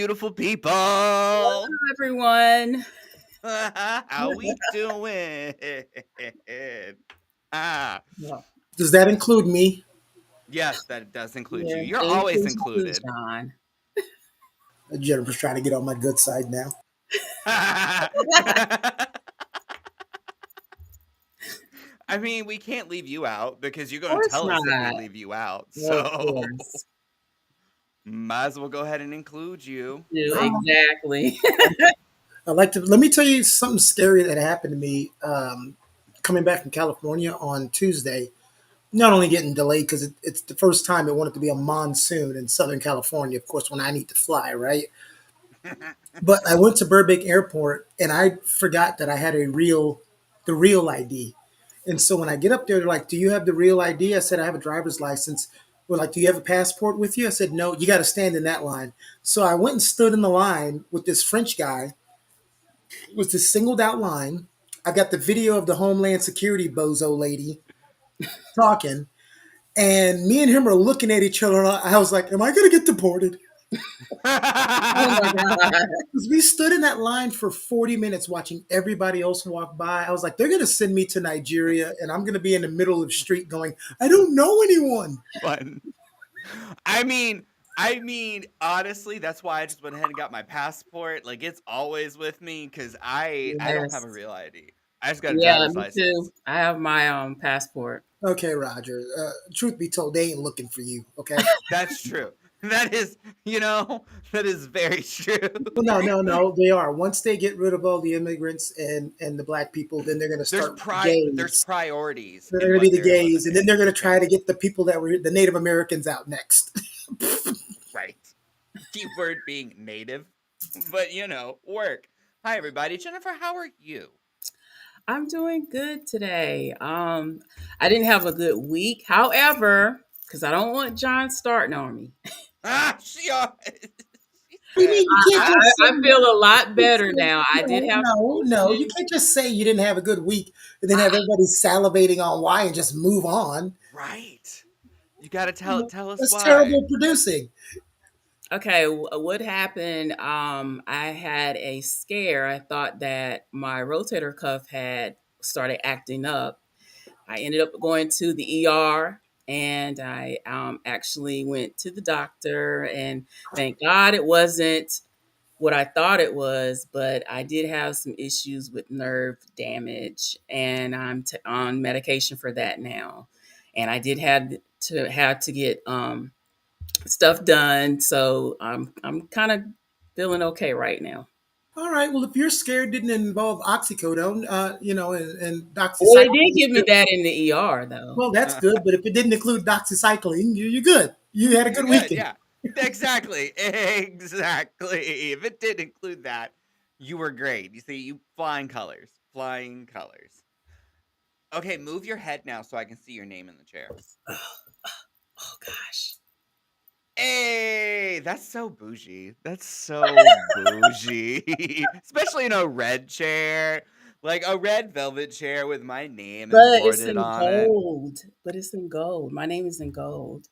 beautiful people. everyone. How we doing? ah, Well, Does that include me? yes, that does include you. yeah, You're it always includes you, included. John. Jennifer's trying to get on my good side now. I mean, we can't leave you out because you're Of going to course tell us if we not. leave you out. Well, of So, course. might as well go ahead and include you. You Um, exactly. I'd like to let me tell you something scary that happened to me coming back from California on Tuesday. Not only getting delayed because it's the first time it wanted to be a monsoon in Southern California, of course, when I need to fly, right? But I went to Burbank Airport and I forgot that I had the real ID. And so when I get up there, they're like, "Do you have the real ID?" I said, "I have a driver's license." We're like, "Do you have a passport with you?" I said, "No, you got to stand in that line." So I went and stood in the line with this French guy. It was this singled out line. I got the video of the Homeland Security bozo lady talking, and me and him are looking at each other. And I was like, "Am I going to get deported?" Oh my God. Because we stood in that line for 40 minutes watching everybody else walk by. I was like, they're going to send me to Nigeria, and I'm going to be in the middle of the street going, I don't know anyone. Fun. I mean, honestly, that's why I just went ahead and got my passport. Like, it's always with me because I don't have a Yes. real ID. I just got a Yeah, driver's me too. license. I have my passport. Okay, Roger. Truth be told, they ain't looking for you. Okay. That's true. That is, that is very true. Well, no, no, no. They are. Once they get rid of all the immigrants and the black people, then they're going to There's start with the there's gays. priorities They're in going to be what the they're gays, and then eliminating. they're going to try to Yes, get the people that were the Native Americans out next. right. Keyword being native, but work. Hi everybody, Jennifer. How are you? I'm doing good today. I didn't have a good week. However, because I don't want John starting on me, She What do you mean? said, You can't I, just say I feel a lot you better can't- now. I did no, have no, some no. You issues. can't just say you didn't have a good week and then have everybody salivating on why and just move on. right. You got to You know, tell us that's why. terrible producing. Okay, what happened? I had a scare. I thought that my rotator cuff had started acting up. I ended up going to the ER and I actually went to the doctor, and thank God it wasn't what I thought it was, but I did have some issues with nerve damage, and I'm on medication for that now. And I did have to get stuff done, so I'm kind of feeling okay right now. All right. Well, if your scare didn't involve oxycodone, and Well, they doxycycline, did give me that in the ER though. well, that's good. But if it didn't include doxycycline, you're good. You had a You're good good, weekend. yeah. Exactly. Exactly. If it did include that, you were great. You see, you flying colors. Flying colors. Okay, move your head now so I can see your name in the chair. Oh gosh. Hey, that's so bougie. That's so bougie. Especially in a red chair. Like a red velvet chair with my name But it's embroidered in on it. gold. But it's in gold. My name is in gold.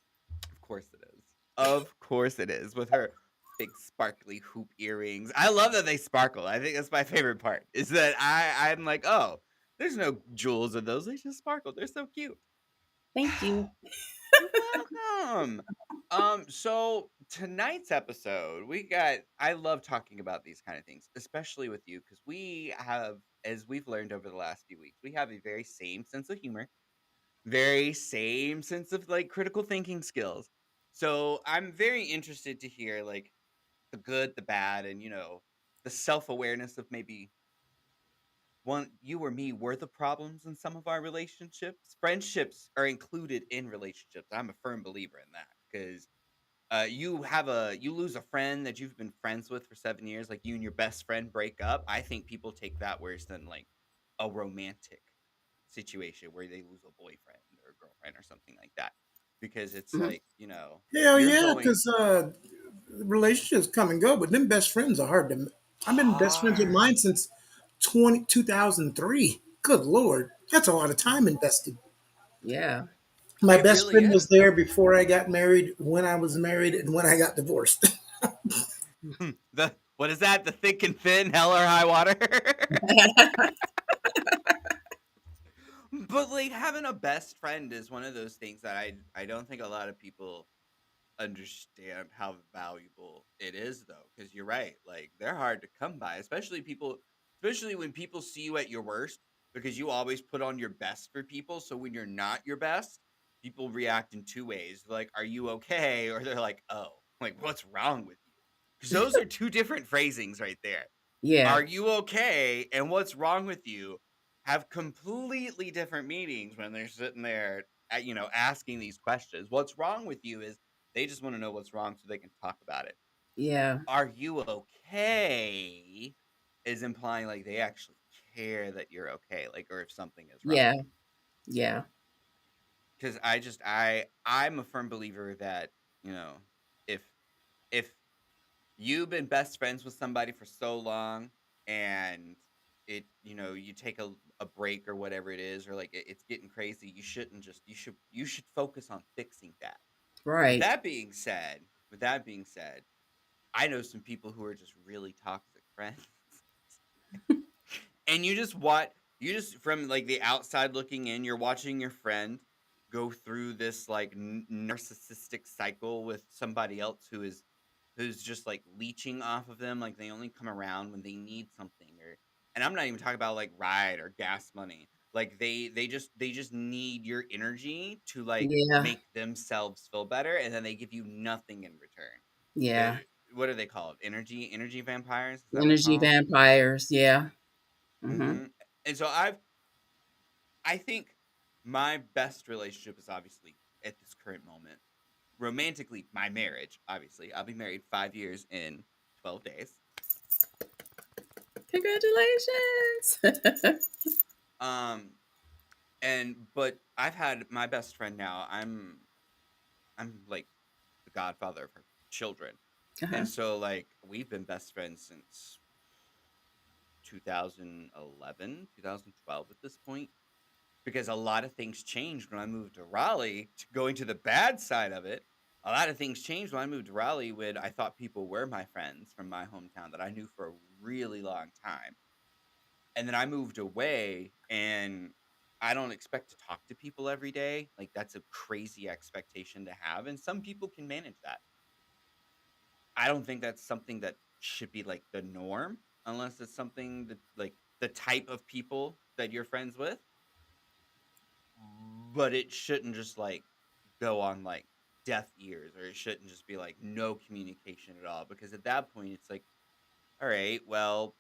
Of course it is. Of course it is. With her big sparkly hoop earrings. I love that they sparkle. I think that's my favorite part. Is that I'm like, oh, there's no jewels in those. They just sparkle. They're so cute. Thank you. You're welcome. So tonight's episode, I love talking about these kind of things, especially with you, because we have, as we've learned over the last few weeks, we have a very same sense of humor, very same sense of like critical thinking skills. So I'm very interested to hear like the good, the bad, and the self-awareness of maybe one you or me were the problems in some of our relationships. Friendships are included in relationships. I'm a firm believer in that because you lose a friend that you've been friends with for 7 years, like you and your best friend break up. I think people take that worse than like a romantic situation where they lose a boyfriend or a girlfriend or something like that, because it's Mhm. like Hell you're yeah, going because relationships come and go, but them best friends are hard to. I've been best friends with hard. mine since 2003. Good Lord. That's a lot of time invested. Yeah. My It best really friend was is. there before I got married, when I was married, and when I got divorced. The what is that? The thick and thin, hell or high water. But like having a best friend is one of those things that I don't think a lot of people understand how valuable it is though, because you're right, like they're hard to come by, especially when people see you at your worst, because you always put on your best for people. So when you're not your best, people react in two ways. They're like, are you okay? Or they're like, oh, like what's wrong with you? Because those are two different phrasings right there. Yeah, Are you okay and what's wrong with you have completely different meanings when they're sitting there asking these questions. What's wrong with you is they just want to know what's wrong so they can talk about it. yeah, Are you okay is implying like they actually care that you're okay, like, or if something is wrong. yeah, yeah, Because I'm a firm believer that, you know, if if you've been best friends with somebody for so long, and you take a break or whatever it is, or like it's getting crazy, you should focus on fixing that. with right. that being said with that being said, I know some people who are just really toxic friends. And you just from like the outside looking in, you're watching your friend go through this like narcissistic cycle with somebody else who's just like leeching off of them. Like they only come around when they need something, or and I'm not even talking about like ride or gas money. Like they just need your energy to like Yeah, make themselves feel better, and then they give you nothing in return. yeah. Uh, what are they called? Energy vampires? Is that what you Energy call them? vampires. Yeah. Hmm. And so I think my best relationship is obviously at this current moment. Romantically, my marriage, obviously. I'll be married 5 years in 12 days. Congratulations. Um, but I've had my best friend now. I'm like the godfather of her children. Uh-huh. And so like we've been best friends since 2011, 2012 at this point, because a lot of things changed when I moved to Raleigh. Going to the bad side of it, a lot of things changed when I moved to Raleigh, when I thought people were my friends from my hometown that I knew for a really long time. And then I moved away, and I don't expect to talk to people every day. Like that's a crazy expectation to have, and some people can manage that. I don't think that's something that should be like the norm, unless it's something that like the type of people that you're friends with. But it shouldn't just like go on like deaf ears, or it shouldn't just be like no communication at all, because at that point it's like, all right, well,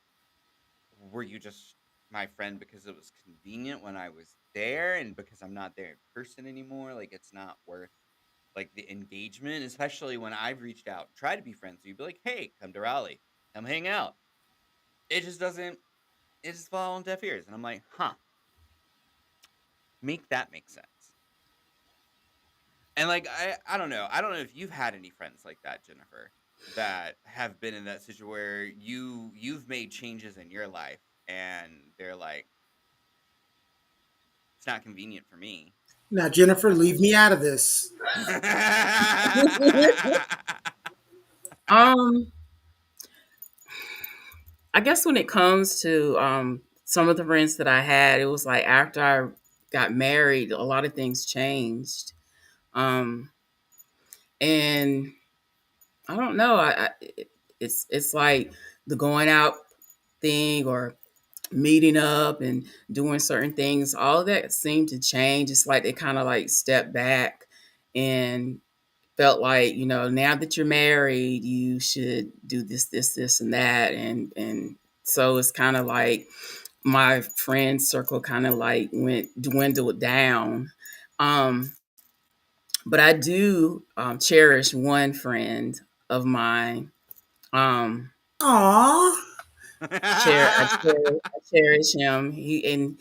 were you just my friend because it was convenient when I was there, and because I'm not there in person anymore, like it's not worth like the engagement, especially when I've reached out and tried to be friends. So you'd be like, hey, come to Raleigh, come hang out. It just doesn't, it just falls on deaf ears. And I'm like, huh, make that make sense. And like I don't know. I don't know if you've had any friends like that, Jennifer, that have been in that situation where you've made changes in your life, and they're like, it's not convenient for me. Now, Jennifer, leave me out of this. um, I guess when it comes to some of the friends that I had, it was like after I got married, a lot of things changed. Um, and I don't know. It's like the going out thing, or meeting up and doing certain things. All of that seemed to change. It's like they kind of like stepped back and felt like, now that you're married, you should do this, and that, and so it's kind of like my friend circle kind of like went dwindled down. Um, but I do cherish one friend of mine. Um, Aw. I cherish him.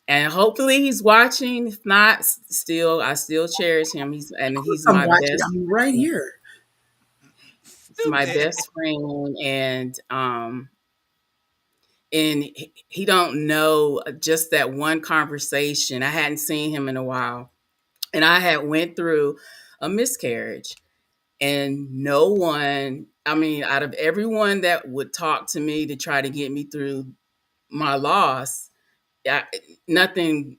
And hopefully he's watching. If not, still I still cherish him. Of course He's I'm my watching. best. I'm right here. He's my Stupid. best friend, and he don't know just that one conversation. I hadn't seen him in a while, and I had went through a miscarriage, And no one, I mean, out of everyone that would talk to me to try to get me through my loss, I, nothing,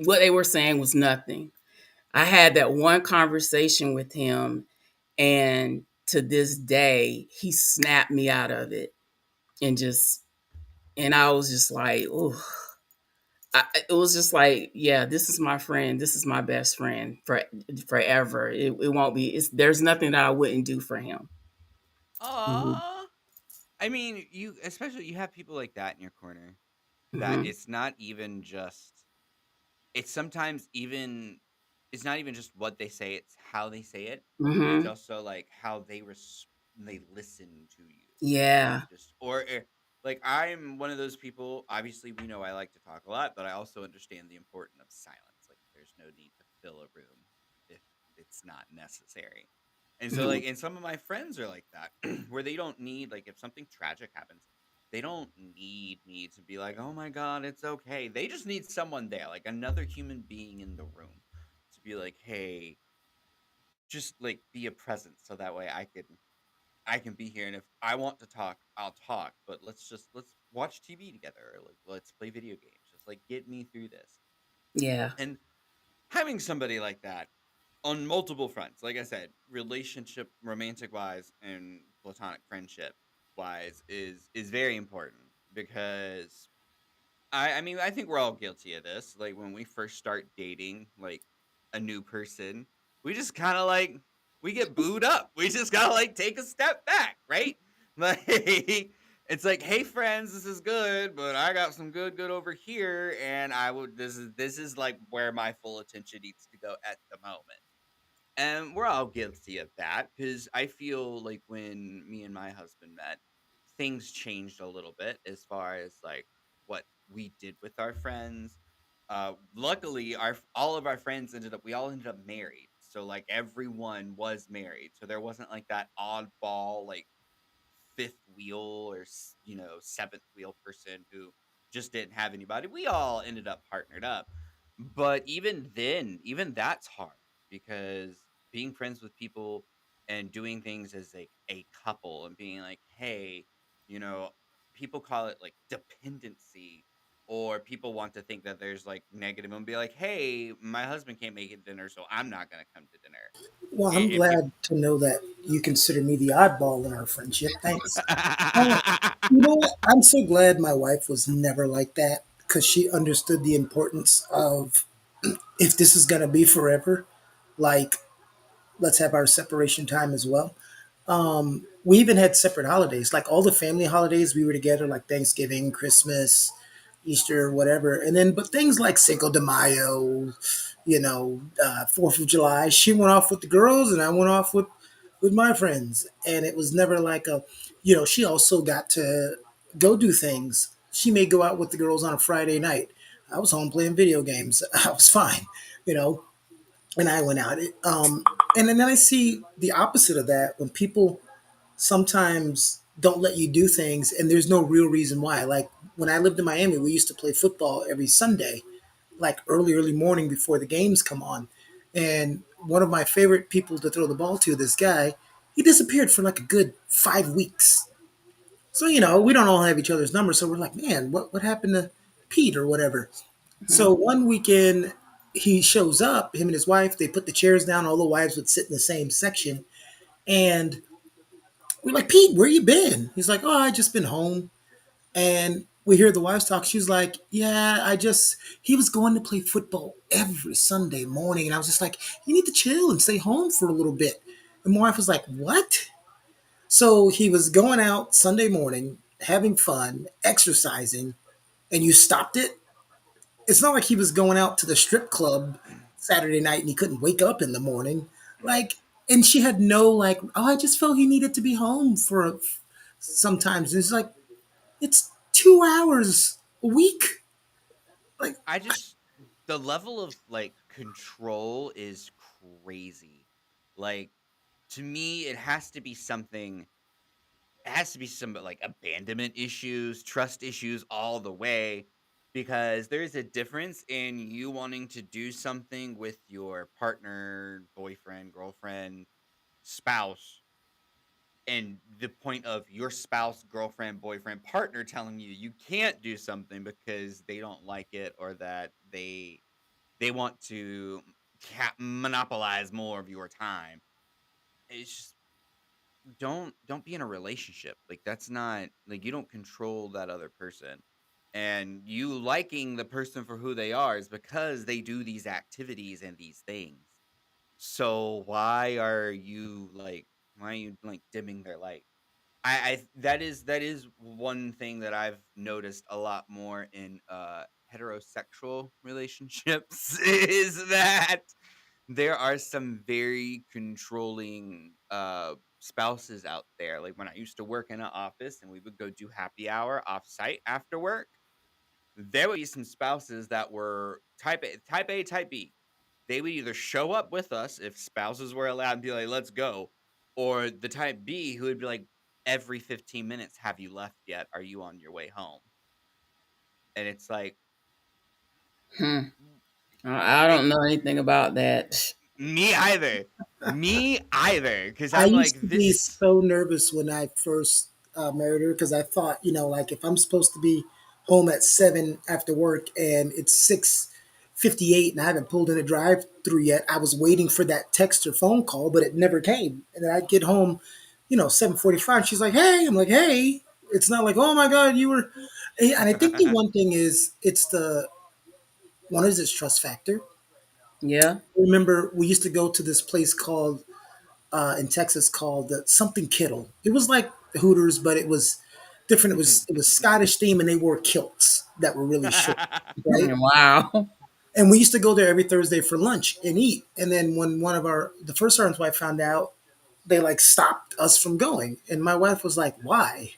what they were saying was nothing. I had that one conversation with him, and to this day, he snapped me out of it and just, and I was just like, oh, it was just like, yeah, this is my friend. This is my best friend for forever. It won't be. There's nothing that I wouldn't do for him. Hmm. Aw. I mean, you especially you have people like that in your corner that Hmm. it's not even just it's sometimes even it's not even just what they say, it's how they say it. It's Hmm. also like how they listen to you. Yeah. Just like I'm one of those people. Obviously, we know I like to talk a lot, but I also understand the importance of silence. Like, there's no need to fill a room if it's not necessary. And so, Hmm. like, and some of my friends are like that, where they don't need like if something tragic happens, they don't need me to be like, "Oh my god, it's okay." They just need someone there, like another human being in the room, to be like, "Hey, just like be a presence, so that way I can be here, and if I want to talk, I'll talk, but let's watch TV together, or like let's play video games. Just like get me through this." Yeah. And having somebody like that on multiple fronts, like I said, relationship, romantic wise, and platonic friendship wise, is very important because I mean, I think we're all guilty of this. Like when we first start dating, like a new person, we just kind of like we get booed up. We just gotta like take a step back, right? Like it's like, hey friends, this is good, but I got some good over here, and I would this is like where my full attention needs to go at the moment. And we're all guilty of that because I feel like when me and my husband met, things changed a little bit as far as like what we did with our friends. Luckily, our all of our friends we all ended up married. So like everyone was married. So there wasn't like that oddball like fifth wheel or seventh wheel person who just didn't have anybody. We all ended up partnered up, but even then, even that's hard because being friends with people and doing things as like a couple and being like, hey, you know, people call it like dependency, or people want to think that there's like negative and be like, hey, my husband can't make it dinner, so I'm not gonna come to dinner. Well, I'm And people glad to know that you consider me the oddball in our friendship. Thanks. You know what? I'm so glad my wife was never like that because she understood the importance of if this is going to be forever, like, let's have our separation time as well. We even had separate holidays, like all the family holidays we were together, like Thanksgiving, Christmas, Easter, whatever. And then, but things like Cinco de Mayo, 4th of July, she went off with the girls and I went off with my friends. And it was never like she also got to go do things. She may go out with the girls on a Friday night. I was home playing video games. I was fine, you know, and I went out. And then I see the opposite of that when people sometimes don't let you do things and there's no real reason why. Like when I lived in Miami, we used to play football every Sunday, like early morning before the games come on. And one of my favorite people to throw the ball to, this guy, he disappeared for like a good 5 weeks. So, we don't all have each other's numbers. So we're like, man, what happened to Pete or whatever? Hmm. So one weekend he shows up, him and his wife, they put the chairs down, all the wives would sit in the same section. And we're like, Pete, where you been? He's like, oh, I just been home. And we hear the wives talk. She's like, yeah, he was going to play football every Sunday morning. And I was just like, you need to chill and stay home for a little bit. And my wife was like, what? So he was going out Sunday morning, having fun, exercising, and you stopped it? It's not like he was going out to the strip club Saturday night and he couldn't wake up in the morning. Like, and she had no like, oh, I just felt he needed to be home sometimes. It's like, it's 2 hours a week. Like, I just the level of like control is crazy. Like to me, it has to be some like abandonment issues, trust issues all the way. Because there's a difference in you wanting to do something with your partner, boyfriend, girlfriend, spouse and the point of your spouse, girlfriend, boyfriend, partner telling you you can't do something because they don't like it or that they want to monopolize more of your time. It's just don't be in a relationship. Like that's not like you don't control that other person. And you liking the person for who they are is because they do these activities and these things. So why are you like dimming their light? I that is one thing that I've noticed a lot more in heterosexual relationships is that there are some very controlling spouses out there. Like when I used to work in an office and we would go do happy hour off site after work, there would be some spouses that were type A, type B. They would either show up with us if spouses were allowed and be like, let's go, or the type B who would be like, every 15 minutes, have you left yet? Are you on your way home? And it's like, Hmm. I it, don't know anything about that. me either. Me either. Cause I I'm used like, to be this. so nervous when I first married her because I thought, like if I'm supposed to be home at 7 after work and it's 6:58 and I haven't pulled in a drive through yet, I was waiting for that text or phone call, but it never came. And then I'd get home, 7:45. She's like, "Hey," I'm like, "Hey." It's not like, "Oh my God, you were." And I think the one thing is, it's the one is its trust factor. Yeah. I remember we used to go to this place called in Texas called something Kittle. It was like Hooters, but it was different. It was Scottish theme, and they wore kilts that were really short, right? Wow. And we used to go there every Thursday for lunch and eat. And then when the first sergeant's wife found out, they like stopped us from going. And my wife was like, "Why?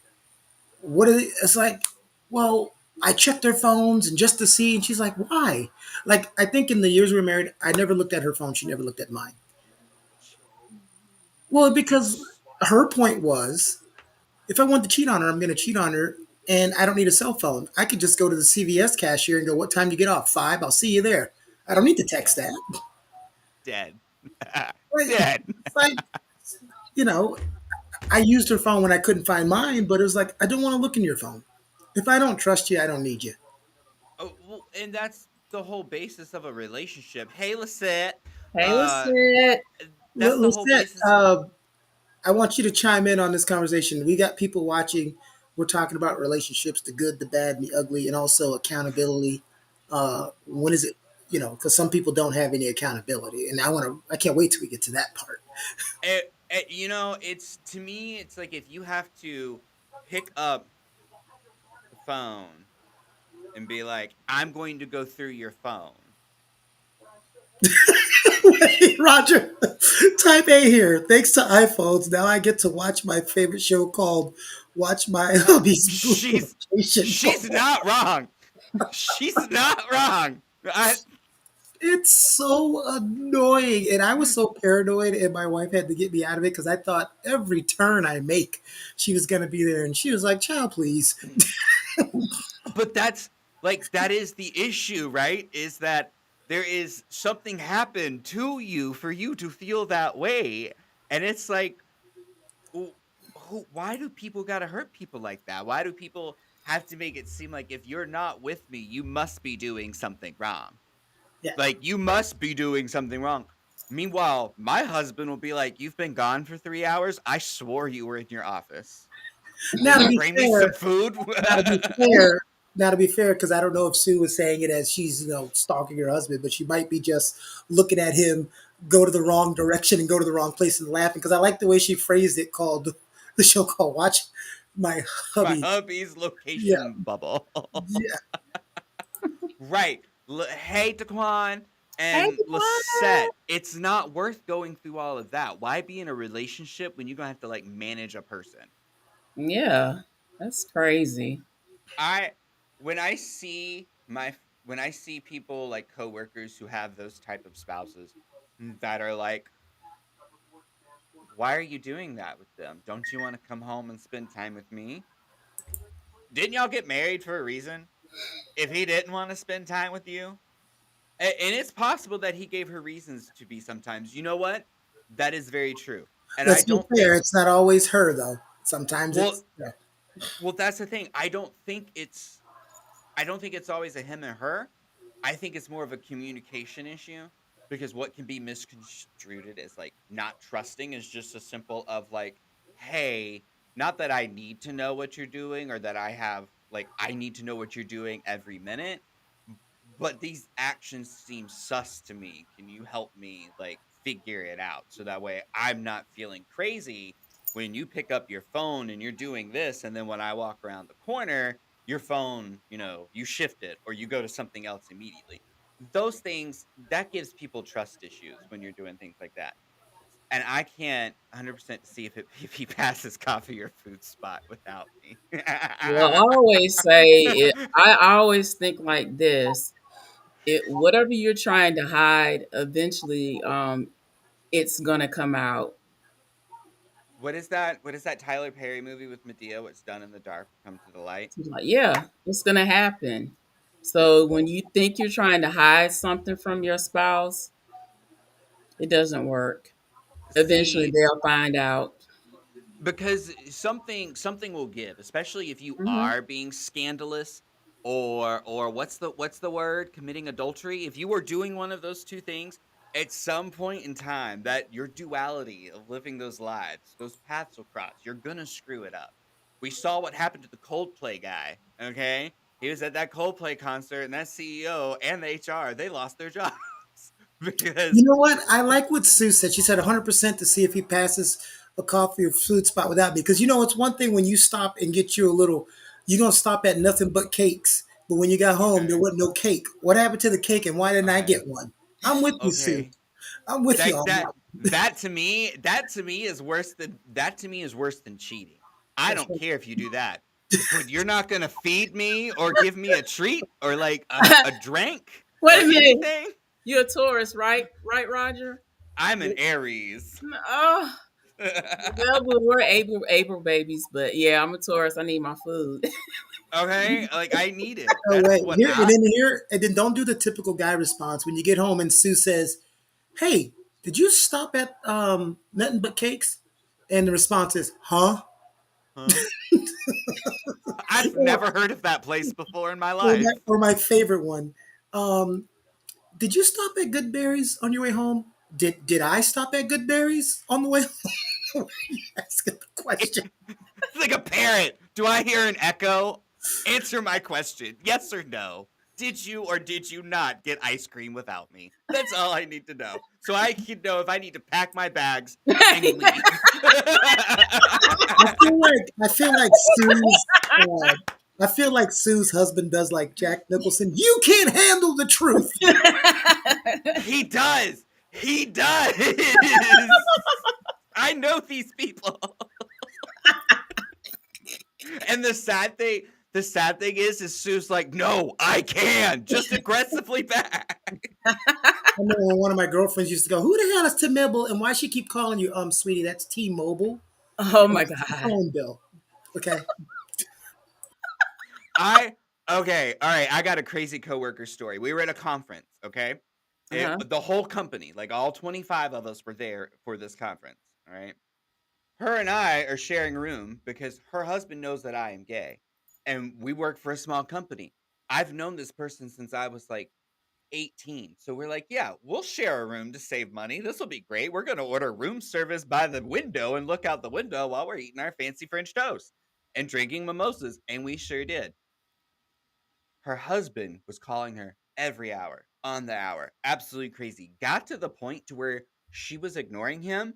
What are they?" It's like, well, I checked their phones and just to see. And she's like, "Why?" Like I think in the years we were married, I never looked at her phone. She never looked at mine. Well, because it's her point was, if I want to cheat on her, I'm going to cheat on her, and I don't need a cell phone. I could just go to the CVS cashier and go, "What time do you get off? 5. I'll see you there." I don't need to text dead. that. Dead. Right? Dead. It's like, you know, I used her phone when I couldn't find mine, but it was like, I don't want to look in your phone. If I don't trust you, I don't need you. Oh, well, and that's the whole basis of a relationship. Hey, Lisette. Hey, Uh, Lisette. that's the whole Lisette, basis. I want you to chime in on this conversation. We got people watching. We're talking about relationships, the good, the bad, and the ugly, and also accountability. When is it? Because some people don't have any accountability, and I can't wait till we get to that part. It's to me, it's like if you have to pick up the phone and be like, I'm going to go through your phone. Roger, type A here. Thanks to iPhones, now I get to watch my favorite show called "Watch My Uh, Hubby's she's Vacation." she's not wrong. She's not wrong. It's so annoying. And I was so paranoid, and my wife had to get me out of it because I thought every turn I make, she was going to be there. And she was like, "Child, please." But that's like that is the issue, right? Is that there is something happened to you for you to feel that way, and it's like, who, why do people got to hurt people like that? Why do people have to make it seem like if you're not with me, you must be doing something wrong? Yeah. Like you must be doing something wrong. Meanwhile, my husband will be like, "You've been gone for 3 hours. I swore you were in your office. Will Now, to you be bring me some fair, food?" now to be fair, now to be fair, because I don't know if Sue was saying it as she's stalking her husband, but she might be just looking at him go to the wrong direction and go to the wrong place and laughing. Because I like the way she phrased it, called the show called "Watch My My Hubby." hubby's Yeah, location bubble. yeah. Right. Hey, Daquan Hey, and Dewan. Lisette, it's not worth going through all of that. Why be in a relationship when you're gonna have to like manage a person? Yeah, that's crazy. I when I see when I see people like coworkers who have those type of spouses that are like, why are you doing that with them? Don't you want to come home and spend time with me? Didn't y'all get married for a reason? If he didn't want to spend time with you, and it's possible that he gave her reasons to be sometimes. You know what? That is very true. And I Let's be don't fair, think it's not always her though. Sometimes well it's yeah. well, that's the thing. I don't think it's always a him and her. I think it's more of a communication issue because what can be misconstrued as like not trusting is just a simple of like, hey, not that I need to know what you're doing or that I have like I need to know what you're doing every minute, but these actions seem sus to me. Can you help me like figure it out so that way I'm not feeling crazy when you pick up your phone and you're doing this and then when I walk around the corner your phone, you shift it or you go to something else immediately. Those things that gives people trust issues when you're doing things like that. And I can't 100% see if if he passes coffee or food spot without me. Well, I always say it. I always think like this: whatever you're trying to hide, eventually, it's gonna come out. What is that? What is that Tyler Perry movie with Medea? What's done in the dark will come to the light. Like, yeah, it's gonna happen. So when you think you're trying to hide something from your spouse, it doesn't work. Eventually, See, they'll find out. because something will give, especially if you Hmm. are being scandalous or what's the word? Committing adultery. If you are doing one of those two things at some point in time, that your duality of living those lives, those paths will cross. You're gonna screw it up. We saw what happened to the Coldplay guy. Okay, he was at that Coldplay concert, and that CEO and the HR they lost their jobs You because know what? I like what Sue said. She said 100% to see if he passes a coffee or food spot without me. Because you know, it's one thing when you stop and get you a little, you're going to stop at nothing but cakes. But when you got home, there okay, wasn't no cake. What happened to the cake and why didn't I okay, get one? I'm with you, Sue. okay. I'm with you That on that that. that to me is worse than cheating. I That's don't right. care if you do that, but you're not gonna feed me or give me a treat or like a drink Wait or a minute. anything. You're a Taurus, right? Right, Roger? I'm an Aries. Oh, well, we're April babies, but yeah, I'm a Taurus. I need my food. Okay, like I need it. Oh That's wait, what here and I. then here and then don't do the typical guy response when you get home and Sue says, "Hey, did you stop at nothing but cakes?" And the response is, "Huh?" Huh? I've Or, never heard of that place before in my or my, life. or my favorite one. Um, did you stop at Goodberry's on your way home? Did I stop at Goodberry's on the way home? Ask the question. It's like a parrot. Do I hear an echo? Answer my question. Yes or no. Did you or did you not get ice cream without me? That's all I need to know. So I can know if I need to pack my bags and leave. I feel like Sue's I feel like Sue's husband does like Jack Nicholson. You can't handle the truth. He does. He does. I know these people. And the sad thing is Sue's like, no, I can. Just aggressively back. I remember when one of my girlfriends used to go, "Who the hell is Tim Mibble, and why she keep calling you, sweetie? That's T-Mobile, Oh and my that's the God. phone bill." Okay, I okay, all right. I got a crazy coworker story. We were at a conference, okay? Uh-huh. The whole company, like all 25 of us were there for this conference, all right? Her and I are sharing a room because her husband knows that I am gay and we work for a small company. I've known this person since I was like 18. So we're like, yeah, we'll share a room to save money. This will be great. We're going to order room service by the window and look out the window while we're eating our fancy French toast and drinking mimosas. And we sure did. Her husband was calling her every hour, on the hour. Absolutely crazy. Got to the point to where she was ignoring him.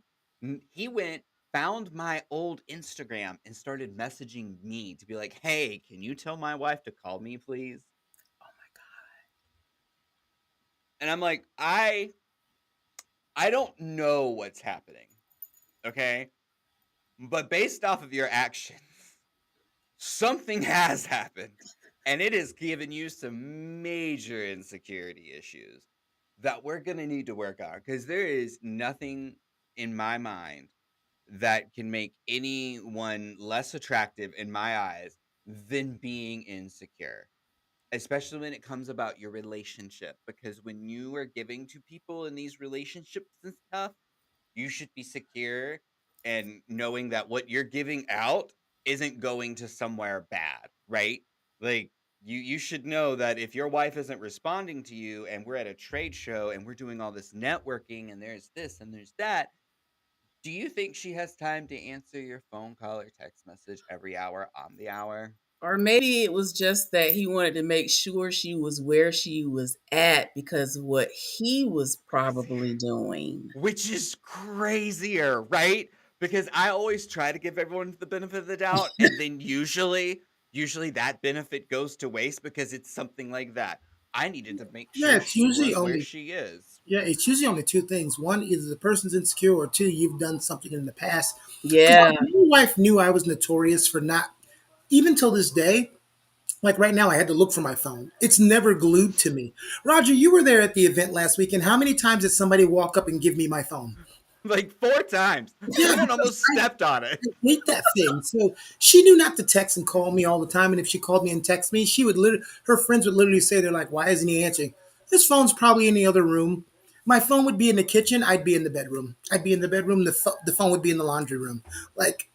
He went, found my old Instagram and started messaging me to be like, "Hey, can you tell my wife to call me, please?" And I'm like, I don't know what's happening, okay? But based off of your actions, something has happened, and it has given you some major insecurity issues that we're gonna need to work on because there is nothing in my mind that can make anyone less attractive in my eyes than being insecure, especially when it comes about your relationship. Because when you are giving to people in these relationships and stuff, you should be secure and knowing that what you're giving out isn't going to somewhere bad, right? Like you should know that if your wife isn't responding to you and we're at a trade show and we're doing all this networking and there's this and there's that, do you think she has time to answer your phone call or text message every hour on the hour? Or maybe it was just that he wanted to make sure she was where she was at because of what he was probably doing. Which is crazier, right? Because I always try to give everyone the benefit of the doubt, and then usually that benefit goes to waste because it's something like that. I needed to make Yeah, sure it's she usually was where only she is. yeah, it's usually only two things. One, either the person's insecure, or two, you've done something in the past. Because Yeah. my wife knew I was notorious for not, even till this day. Like right now, I had to look for my phone. It's never glued to me. Roger, you were there at the event last week, and how many times did somebody walk up and give me my phone? Like 4 times. Yeah, Someone because almost stepped on it. I hate that thing. So she knew not to text and call me all the time. And if she called me and text me, she would literally, her friends would literally say, they're like, why isn't he answering? His phone's probably in the other room. My phone would be in the kitchen. I'd be in the bedroom. I'd be in the bedroom. The phone would be in the laundry room. Like,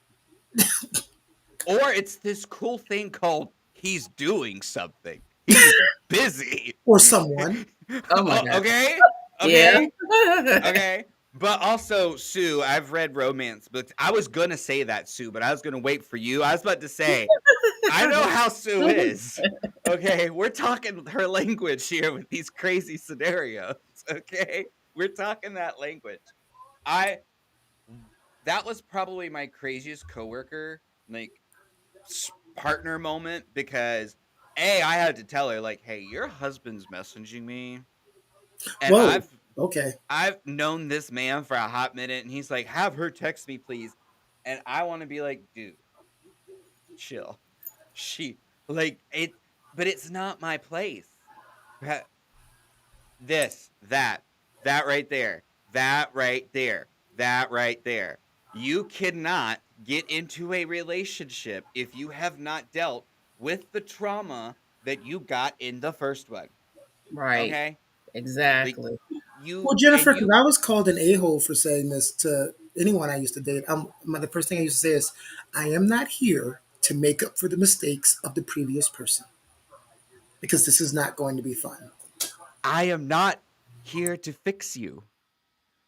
Or it's this cool thing called he's doing something. He's busy. or someone. Oh my God. Okay? Yeah. Okay? Okay. But also, Sue, I've read romance books. I was gonna say that, Sue, but I was gonna wait for you. I was about to say, I know how Sue is. Okay, we're talking her language here with these crazy scenarios. Okay, we're talking that language. I that was probably my craziest coworker, like partner moment because I had to tell her like, hey, your husband's messaging me, and Whoa. Okay. I've known this man for a hot minute, and he's like, "Have her text me, please." And I want to be like, "Dude, chill." She like it, but it's not my place. Ha- This, that right there, that right there, that right there. You cannot get into a relationship if you have not dealt with the trauma that you got in the first one. Right. Okay, like Exactly. Well, and Jennifer, because you I was called an a-hole for saying this to anyone I used to date. The first thing I used to say is, I am not here to make up for the mistakes of the previous person because this is not going to be fun. I am not here to fix you.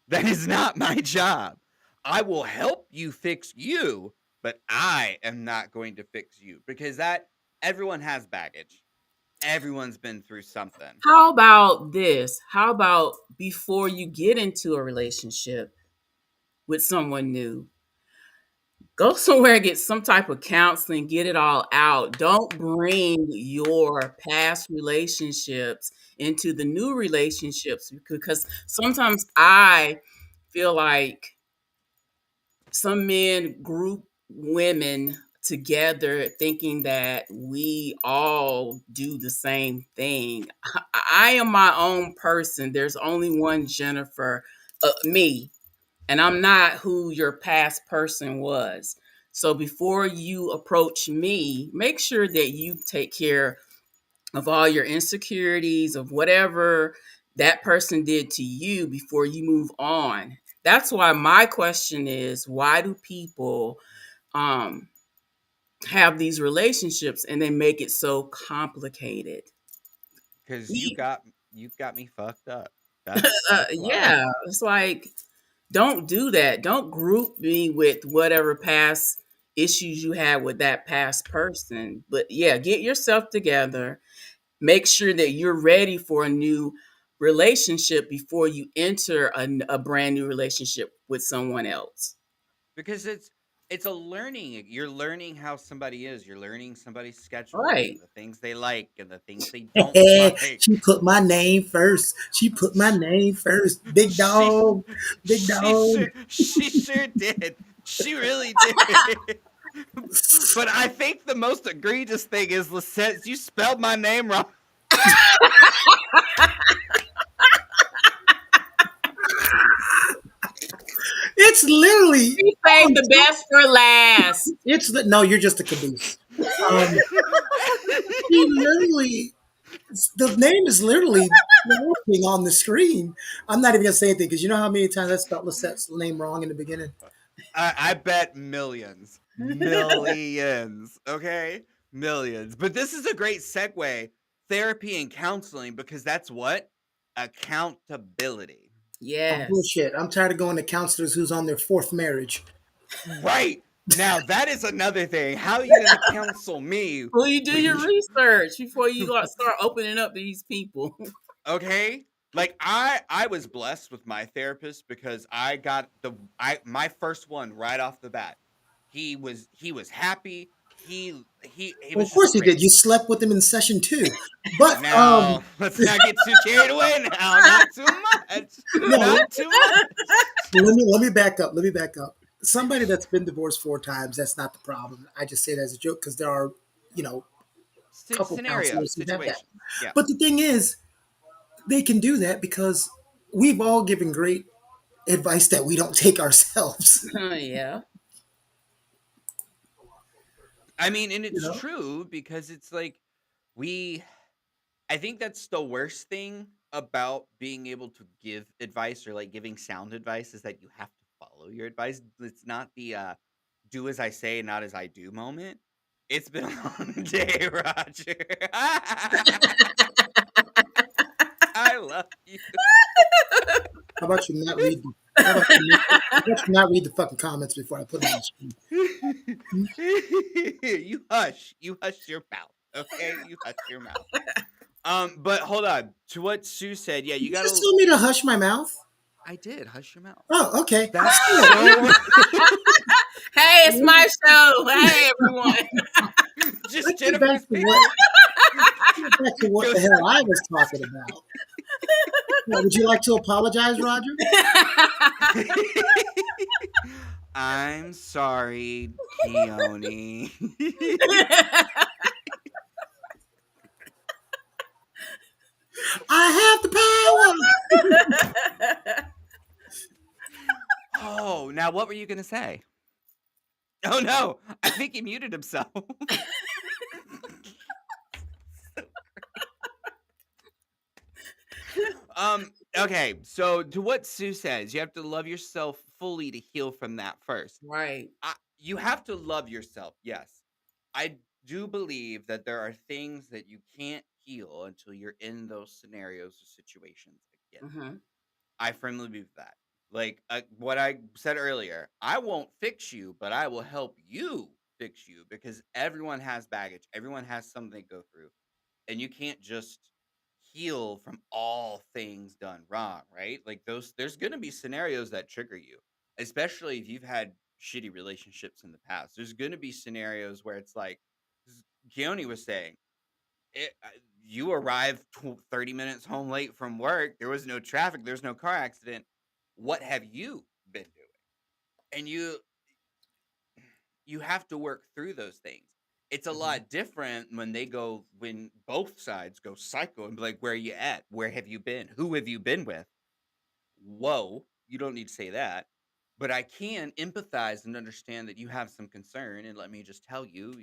That is not my job. I will help you fix you, but I am not going to fix you because that everyone has baggage. Everyone's been through something. How about this? How about before you get into a relationship with someone new, go somewhere and get some type of counseling, get it all out. Don't bring your past relationships into the new relationships because sometimes I feel like some men group women together thinking that we all do the same thing. I am my own person. There's only one Jennifer, me, and I'm not who your past person was. So before you approach me, make sure that you take care of all your insecurities, of whatever that person did to you before you move on. That's why my question is, why do people um have these relationships and they make it so complicated? Cause E- you got me fucked up. That's why. yeah, it's like, don't do that. Don't group me with whatever past issues you had with that past person. But yeah, get yourself together. Make sure that you're ready for a new relationship before you enter a brand new relationship with someone else. Because it's a learning. You're learning how somebody is. You're learning somebody's schedule Right. and the things they like and the things they don't like. She put my name first. She put my name first. Big She dog. Big dog. she sure did. She really did. But I think the most egregious thing is Lisette, you spelled my name wrong. It's literally, We oh, saved the best for last. no, you're just a caboose. Um, she literally, the name is literally working on the screen. I'm not even gonna say anything because you know how many times I spelled Lisette's name wrong in the beginning. I bet millions, millions. Okay, millions. But this is a great segue. Therapy and counseling because that's what accountability. Oh, Yes. bullshit. I'm tired of going to counselors who's on their fourth marriage. Right now, that is another thing. How are you going to counsel me Well, you do when your you? research before you start opening up to these people. Okay, like I was blessed with my therapist because I got I my first one right off the bat. He was happy. He Well, of was course just he did. great. You slept with him in session two. But Now let's not get too carried away. Now, not too much. no, Not too much. let me back up. Let me back up. Somebody that's been divorced four times, that's not the problem. I just say that as a joke because there are, you know, couple Scenarios, counselors who have that. situations. Yeah. But the thing is, they can do that because we've all given great advice that we don't take ourselves. Yeah. I mean, and You it's know, true because it's like we I think that's the worst thing about being able to give advice or like giving sound advice is that you have to follow your advice. It's not the do as I say, not as I do moment. It's been a long day, Roger. I love you. how about you not read? The fucking comments before I put them on the screen? You hush. You hush your mouth. Okay? You hush your mouth. But hold on. To what Sue said, yeah, Did you you just gotta tell me to hush my mouth? I did. Hush your mouth. Oh, okay. That's Shit. so Hey, it's my show. Hey, everyone. just Let's get back Jennifer's to what. people. Let's get back to what Go the hell I was talking about. Now, would you like to apologize, Roger? I'm sorry, Keone. I have the power. Oh, now what were you gonna say? Oh no, I think he muted himself. Okay, so to what Sue says, you have to love yourself fully to heal from that first. Right. You have to love yourself, yes. I do believe that there are things that you can't heal until you're in those scenarios or situations again. Hmm. I firmly believe that. Like what I said earlier, I won't fix you, but I will help you fix you because everyone has baggage. Everyone has something they go through. And you can't just heal from all things done wrong, right? Like those there's going to be scenarios that trigger you, especially if you've had shitty relationships in the past. There's going to be scenarios where it's like Keone was saying, you arrived 30 minutes home late from work. There was no traffic. There's no car accident. What have you been doing? And you have to work through those things. It's a Hmm. lot different when both sides go psycho and be like, where are you at? Where have you been? Who have you been with? Whoa, you don't need to say that. But I can empathize and understand that you have some concern and let me just tell you,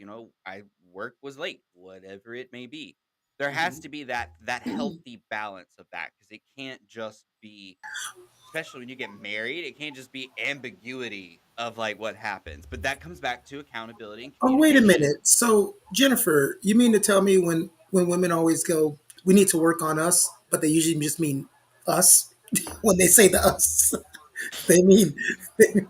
I work was late, whatever it may be. There has Hmm. to be that healthy balance of that because it can't just be especially when you get married, it can't just be ambiguity of like what happens. But that comes back to accountability and Oh, wait a communication. minute. So, Jennifer, you mean to tell me when women always go, we need to work on us, but they usually just mean us when they say the us, they mean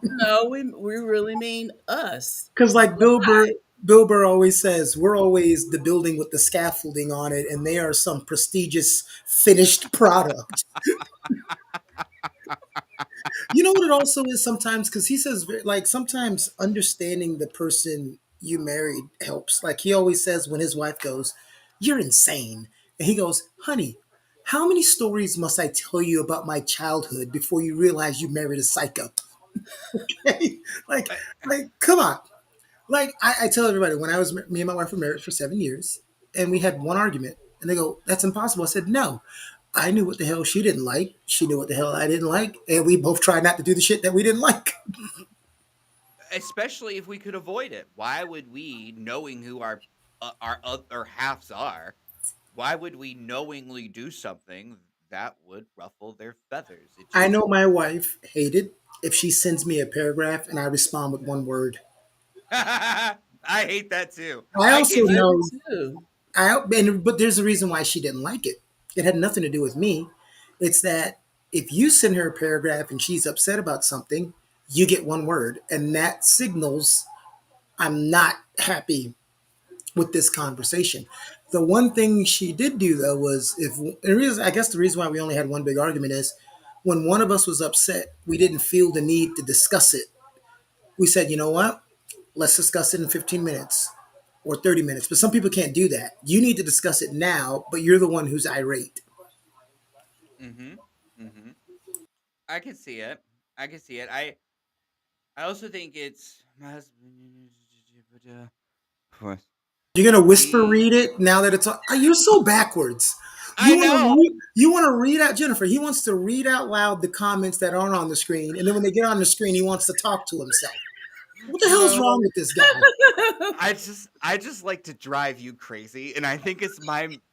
No, we really mean us. because like You and I. Bill Burr always says, we're always the building with the scaffolding on it, and they are some prestigious finished product. You know what it also is sometimes because he says like sometimes understanding the person you married helps. Like he always says when his wife goes, "You're insane," and he goes, "Honey, how many stories must I tell you about my childhood before you realize you married a psycho?" like, Uh, like, come on. Like I tell everybody when me and my wife were married for 7 years, and we had one argument, and they go, "That's impossible." I said, "No." I knew what the hell she didn't like. She knew what the hell I didn't like. And we both tried not to do the shit that we didn't like. Especially if we could avoid it. Why would we, knowing who our other halves are, why would we knowingly do something that would ruffle their feathers. It I just know my wife hated if she sends me a paragraph and I respond with one word. I hate that too. I I also can't I even do know too. but there's a reason why she didn't like it. It had nothing to do with me. It's that if you send her a paragraph and she's upset about something, you get one word, and that signals I'm not happy with this conversation. The one thing she did do though was I guess the reason why we only had one big argument is when one of us was upset, we didn't feel the need to discuss it. We said, you know what? Let's discuss it in 15 minutes or 30 minutes. But some people can't do that. You need to discuss it now, but you're the one who's irate. Mhm. Mhm. I can see it. I can see it. I also think it's my husband but, You're gonna whisper he read it now that it's. You're so backwards. I know. You want to read out Jennifer. He wants to read out loud the comments that aren't on the screen, and then when they get on the screen, he wants to talk to himself. What the hell's No. wrong with this guy? I just like to drive you crazy, and I think it's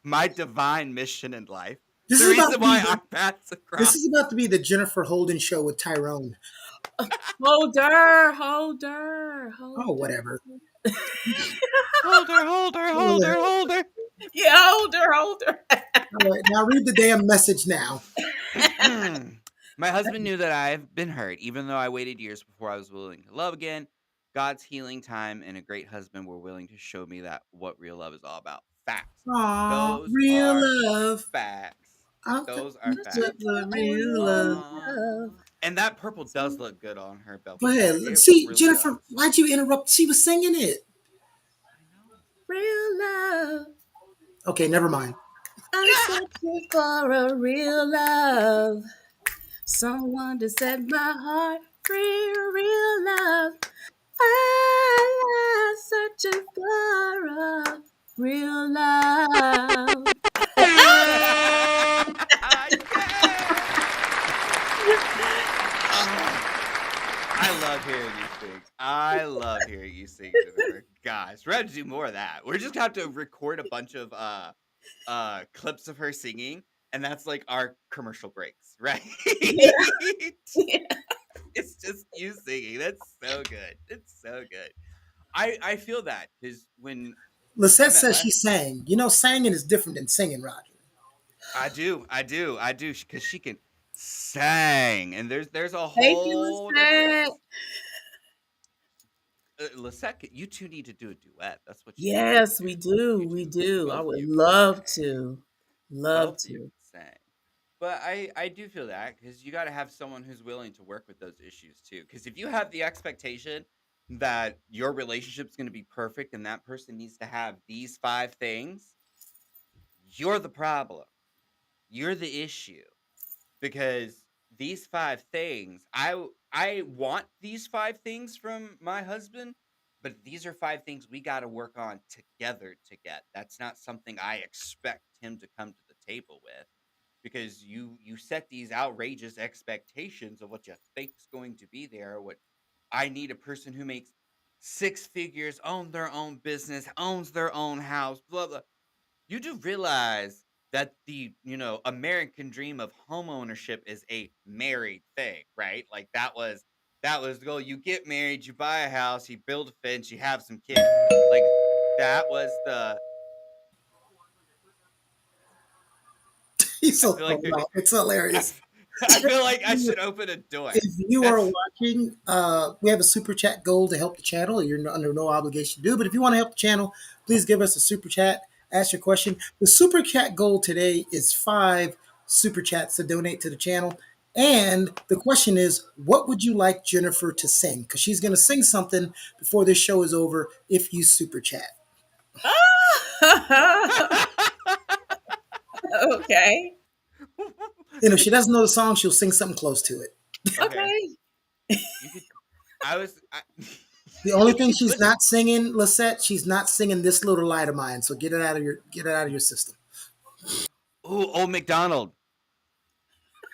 my divine mission in life. This The is about reason to be why the, our paths this across. is about to be the Jennifer Holden show with Tyrone. Holder, holder, Oh, holder. whatever. Holder, holder, holder, holder. Yeah, holder, holder. All right, now read the damn message now. My husband knew that I've been hurt, even though I waited years before I was willing to love again. God's healing time and a great husband were willing to show me that what real love is all about. Facts. Aw, Those real are love. facts. Okay, Those are that's Searching facts. the for real love. real Aw. love. And that purple does Some look good on her Go Belvedere. ahead. It See, really Jennifer, does. why'd you interrupt? She was singing it. I know. real love. Okay, never mind. I'm searching for a real love. Someone to set my heart free, real love. I'm searching for a real love. Yeah. Ah, I love hearing you sing. I love hearing you sing, Jennifer. Gosh, we're gonna have to do more of that. We're just gonna have to record a bunch of clips of her singing, and that's like our commercial breaks, right? It's just you singing. That's so good. It's so good. I feel that because when I Lisette met says my she sang. You know, singing is different than singing, Roger. I do, because she can sang, and there's a Thank you, whole Lisette. difference. Lisette, you two need to do a duet. That's what you two need Yes, to do. we do. You We two, do. I both of would you can love sing. to. Love Both of you to. can sing. But I do feel that because you got to have someone who's willing to work with those issues too. Because if you have the expectation that your relationship's going to be perfect and that person needs to have these five things, you're the problem. You're the issue because these five things, I want these five things from my husband, but these are five things we got to work on together to get. That's not something I expect him to come to the table with because you set these outrageous expectations of what you think's going to be there. What I need a person who makes six figures, own their own business, owns their own house, blah blah. You do realize that the American dream of home ownership is a married thing, right? Like that was the goal. You get married, you buy a house, you build a fence, you have some kids. Like that was the. He's I so feel like thrown there. off. It's I, hilarious. f- I feel like I should open a door. If you are That's watching, we have a super chat goal to help the channel. You're under no obligation to do, but if you want to help the channel, please give us a super chat. Ask your question. The super chat goal today is 5 super chats to donate to the channel. And the question is, what would you like Jennifer to sing? Because she's going to sing something before this show is over if you super chat. Okay. And if she doesn't know the song, she'll sing something close to it. Okay, Okay. you could. I was. The only You thing could she's put. not singing, Lisette, she's not singing "This Little Light of Mine." So get it out of your system. Ooh, Old McDonald.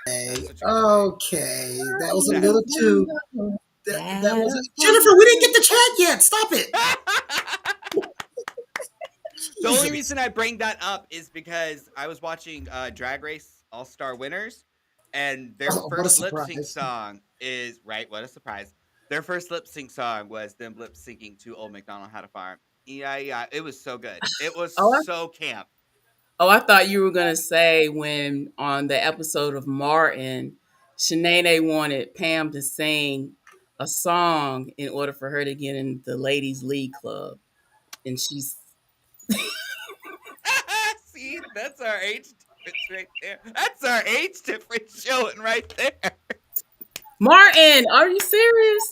Okay, That's what you could sing. okay, that was a You little That's. too. know That that was a Jennifer. We didn't woman. get the chat yet. Stop it. The only Jesus. reason I bring that up is because I was watching Drag Race all-star winners, and their Oh, what a first lip sync surprise! song is right. What a surprise! Their first lip sync song was them lip syncing to "Old MacDonald Had a Farm." Yeah, yeah, it was so good. It was Oh, I, so camp. oh, I thought you were gonna say when on the episode of Martin, Shanae wanted Pam to sing a song in order for her to get in the ladies' league club, and she's See, that's our age difference right there. That's our age difference showing right there. Martin. Are you serious?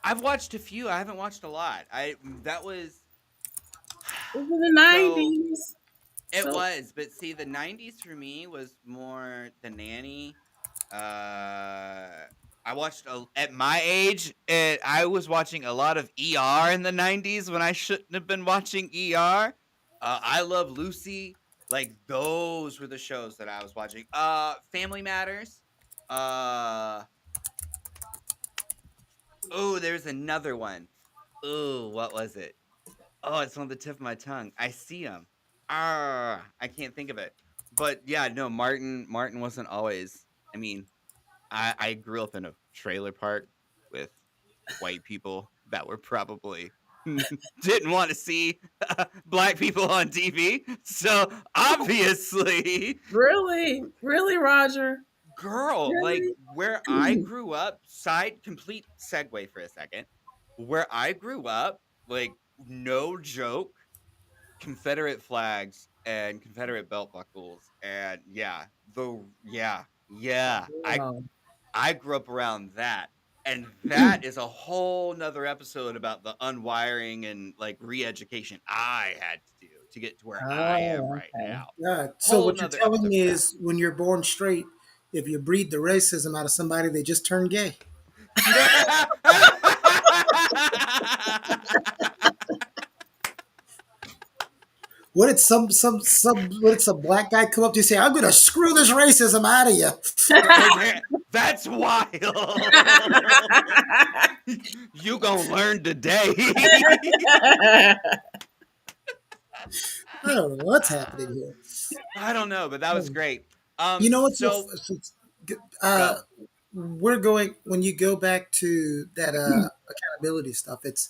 I've watched a few. I haven't watched a lot. I that was It was in the so '90s. it So was, but see, the '90s for me was more The Nanny. I watched at my age. I was watching a lot of ER in the '90s when I shouldn't have been watching ER. I Love Lucy. Like those were the shows that I was watching. Family Matters. Uh, oh, there's another one. Oh, what was it? Oh, it's on the tip of my tongue. I see him. Ah, I can't think of it. But yeah, no, Martin wasn't always. I mean, I grew up in a trailer park with white people that were probably didn't want to see black people on TV. So obviously, really, really, Roger, girl, like really. where I grew up, side complete segue for a second. Where I grew up, like no joke, Confederate flags and Confederate belt buckles, and yeah, yeah. Wow. I grew up around that, and that is a whole nother episode about the unwiring and like re-education I had to do to get to where I am Oh, right okay. now. Yeah. So Whole what you're nother telling episode me for that. is, when you're born straight, if you breed the racism out of somebody, they just turn gay. What did some what did some black guy come up to you and say? I'm gonna screw this racism out of you. Oh, that's wild. You gonna learn today. I don't know what's happening here. I don't know, but that was great. You know what's So uh, go. we're going when you go back to that accountability stuff. It's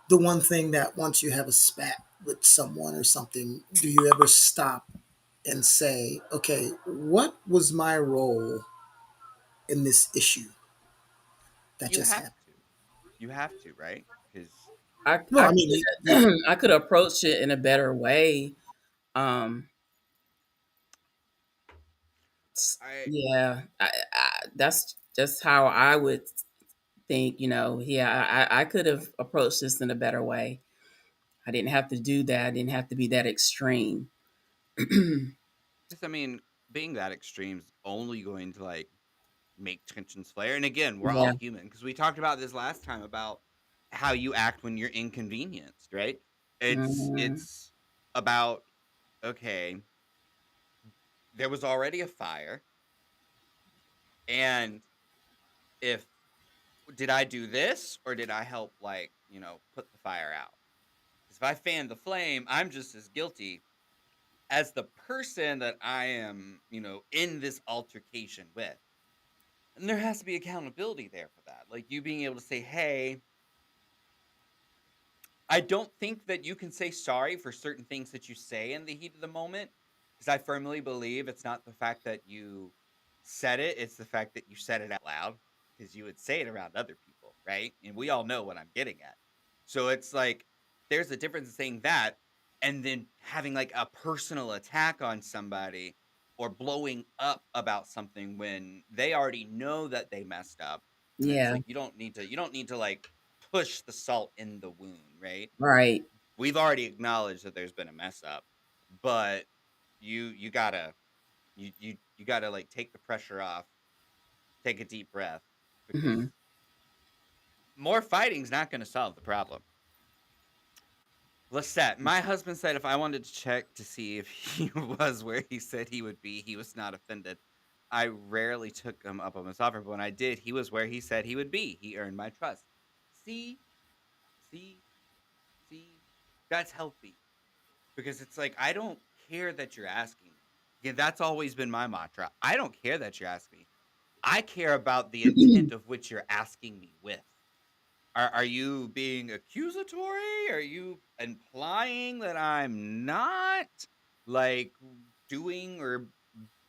the one thing that once you have a spat with someone or something, do you ever stop and say, okay, what was my role in this issue that You just have happened? to. You have to, right? Because Well, I mean, you I could approach it in a better way. Um, I yeah, that's just how I would think. Yeah, I could have approached this in a better way. I didn't have to do that. I didn't have to be that extreme. just I mean, being that extreme is only going to like make tensions flare. And again, we're all Yeah. human because we talked about this last time about how you act when you're inconvenienced, right? Hmm. It's about okay, there was already a fire, and if did I do this or did I help like, put the fire out? Because if I fan the flame, I'm just as guilty as the person that I am, in this altercation with. And there has to be accountability there for that. Like you being able to say, hey, I don't think that you can say sorry for certain things that you say in the heat of the moment because I firmly believe it's not the fact that you said it, it's the fact that you said it out loud because you would say it around other people, right? And we all know what I'm getting at. So it's like there's a difference in saying that and then having like a personal attack on somebody or blowing up about something when they already know that they messed up. And it's Yeah. like you don't need to like push the salt in the wound, right? Right. We've already acknowledged that there's been a mess up, but you gotta you gotta like take the pressure off, take a deep breath, because Hmm. more fighting's not gonna solve the problem. Lestat, my husband said if I wanted to check to see if he was where he said he would be, he was not offended. I rarely took him up on his offer, but when I did, he was where he said he would be. He earned my trust. See, see, see, that's healthy. Because it's like, I don't care that you're asking me. Yeah, that's always been my mantra. I don't care that you ask me. I care about the intent of which you're asking me with. Are you being accusatory? Are you implying that I'm not like doing or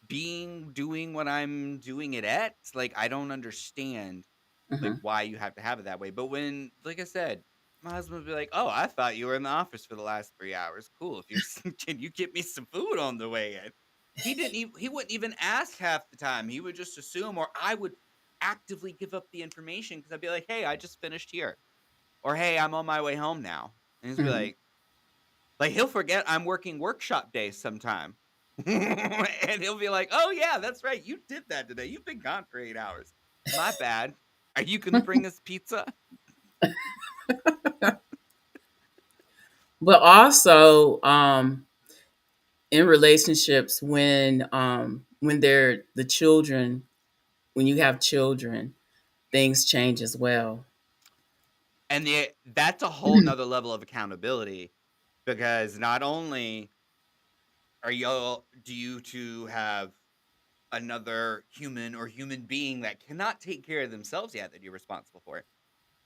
doing what I'm doing it at? Like I don't understand like Hmm. why you have to have it that way. But when, like I said, my husband would be like, "Oh, I thought you were in the office for the last 3 hours. Cool. If you're, can you get me some food on the way in?" He didn't. He wouldn't even ask half the time. He would just assume, or I would actively give up the information because I'd be like, "Hey, I just finished here," or "Hey, I'm on my way home now," and he'd be Hmm. like he'll forget I'm working workshop days sometime. And he'll be like, "Oh yeah, that's right. You did that today. You've been gone for 8 hours. My bad. Are you gonna bring us pizza?" But also, in relationships, when they're the children, when you have children, things change as well. And that's a whole nother level of accountability because not only are you do you two have another human or human being that cannot take care of themselves yet that you're responsible for,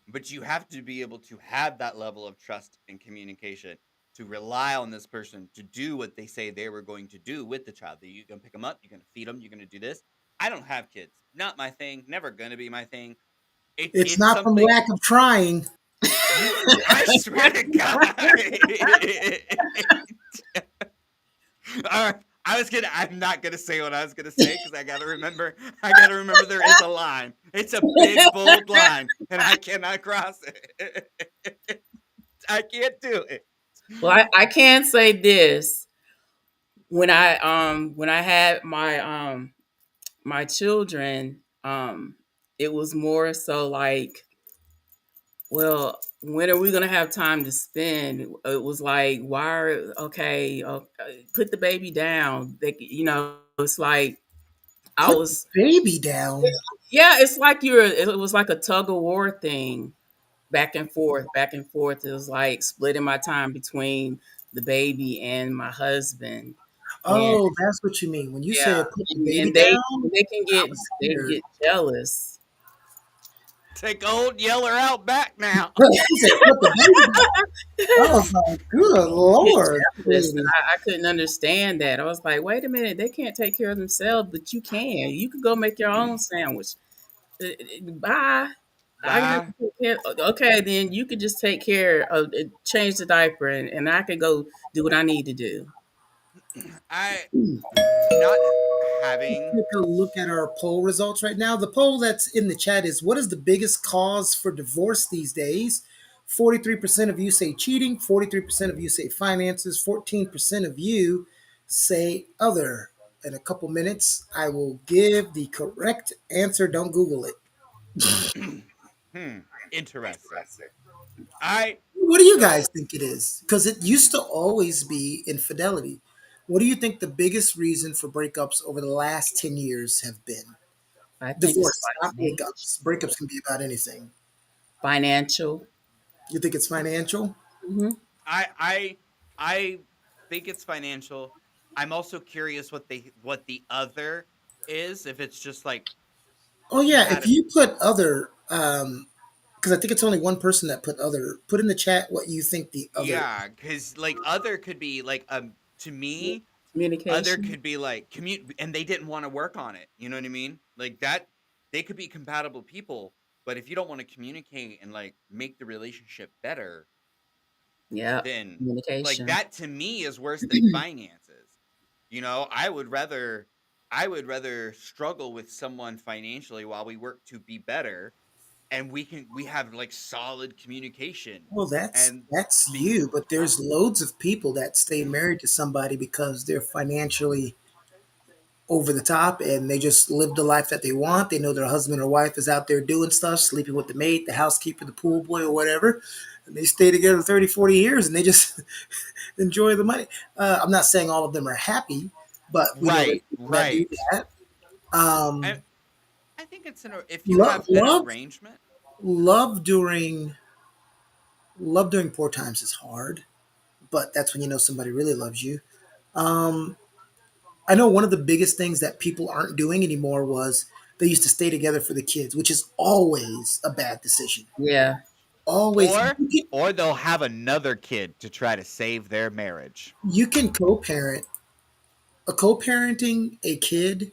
but you have to be able to have that level of trust and communication to rely on this person to do what they say they were going to do with the child. That you're gonna pick them up, you're gonna feed them, you're gonna do this. I don't have kids. Not my thing. Never gonna be my thing. It's It's not from something lack of trying. you. I swear to God. I was gonna. I'm not gonna say what I was gonna say because I gotta remember. I gotta remember there is a line. It's a big bold line, and I cannot cross it. I can't do it. Well, I can say this: when I had my children, it was more so like, well, when are we gonna have time to spend? It was like, why are okay? Put the baby down. It's like I Put the was, baby down. yeah, it's like it was like a tug of war thing, back and forth, back and forth. It was like splitting my time between the baby and my husband, and Oh, that's what you mean when you yeah, said put the baby and down. they can I get was they scared. get jealous. Take old Yeller out back now. He said put the baby down. I was like, good Get lord, jealous. lady. I couldn't understand that. I was like, wait a minute, they can't take care of themselves, but you can. You can go make your own sandwich. Bye. I have Bye. to take care. Okay, then you could just take care of change the diaper, and I could go do what I need to do. I not having. Take a look at our poll results right now. The poll that's in the chat is what is the biggest cause for divorce these days? 43% of you say cheating, 43% of you say finances, 14% of you say other. In a couple minutes, I will give the correct answer. Don't Google it. Hmm. Interesting. I What do you guys so think it is? Because it used to always be infidelity. What do you think the biggest reason for breakups over the last 10 years have been? I think it's Divorce, not breakups. financial. Breakups can be about anything. Financial. You think it's financial? Hmm. I I I think it's financial. I'm also curious what the other is. If it's just like Oh you yeah, had if a you put other, because I think it's only one person that put other. Put in the chat what you think the other. yeah, because like other could be like to me other Communication. could be like commute and they didn't want to work on it. You know what I mean? Like that they could be compatible people, but if you don't want to communicate and like make the relationship better, Yep. then like Communication. that to me is worse than finances. You know, I would rather struggle with someone financially while we work to be better and we have like solid communication Well, that's and that's be you, but there's loads of people that stay married to somebody because they're financially over the top and they just live the life that they want. They know their husband or wife is out there doing stuff, sleeping with the maid, the housekeeper, the pool boy, or whatever. And they stay together 30, 40 years and they just enjoy the money. I'm not saying all of them are happy, but we know there's right, people that do right. that. I Um, I think it's if you love, have an love, arrangement. love during love during poor times is hard, but that's when you know somebody really loves you. Um, I know one of the biggest things that people aren't doing anymore was they used to stay together for the kids, which is always a bad decision. Yeah. Always. Or they'll have another kid to try to save their marriage. You can co-parent. A co-parenting a kid